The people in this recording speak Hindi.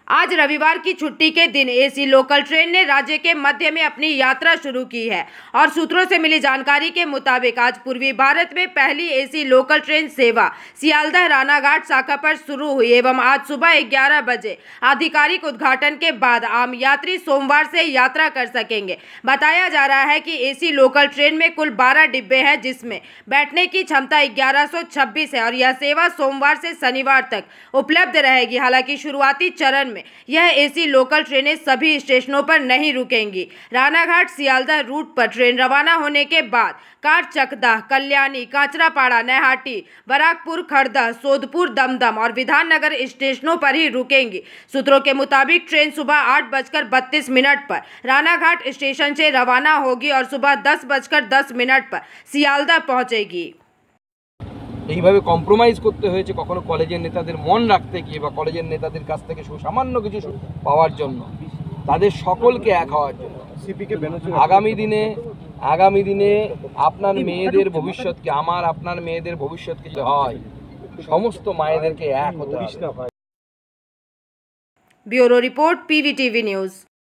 आज रविवार की छुट्टी के दिन एसी लोकल ट्रेन ने राज्य के मध्य में अपनी यात्रा शुरू की है और सूत्रों से मिली जानकारी के मुताबिक आज पूर्वी भारत में पहली एसी लोकल ट्रेन सेवा सियालदह रानाघाट शाखा पर शुरू हुई एवं आज सुबह 11 बजे आधिकारिक उद्घाटन के बाद आम यात्री सोमवार से यात्रा कर सकेंगे। बताया जा रहा है कि एसी लोकल ट्रेन में कुल 12 डिब्बे हैं जिसमें बैठने की क्षमता 1126 है और यह सेवा सोमवार से शनिवार तक उपलब्ध रहेगी। हालांकि शुरुआती चरण में यह एसी लोकल ट्रेनें सभी स्टेशनों पर नहीं रुकेंगी। रानाघाट सियालदह रूट पर ट्रेन रवाना होने के बाद कारचकदह, कल्याणी, कांचरापाड़ा, नैहाटी, बराकपुर, खड़दह, सोदपुर, दमदम और विधाननगर स्टेशनों पर ही रुकेंगी। सूत्रों के मुताबिक ट्रेन सुबह 8:32 पर रानाघाट स्टेशन से रवाना होगी और सुबह 10:10 पर सियालदह पहुंचेगी। এইভাবে কম্প্রোমাইজ করতে হয়েছে কখনো কলেজের নেতাদের মন রাখতে গিয়ে বা কলেজের নেতাদের কাছ থেকে সামান্য কিছু পাওয়ার জন্য, তাদের সকলকে এক হওয়ার জন্য। আগামী দিনে আপনার মেয়েদের ভবিষ্যৎকে, আমার আপনার মেয়েদের ভবিষ্যৎকে যদি হয়, সমস্ত মায়েদেরকে এক হতে হবে। Bureau report, PVTV news.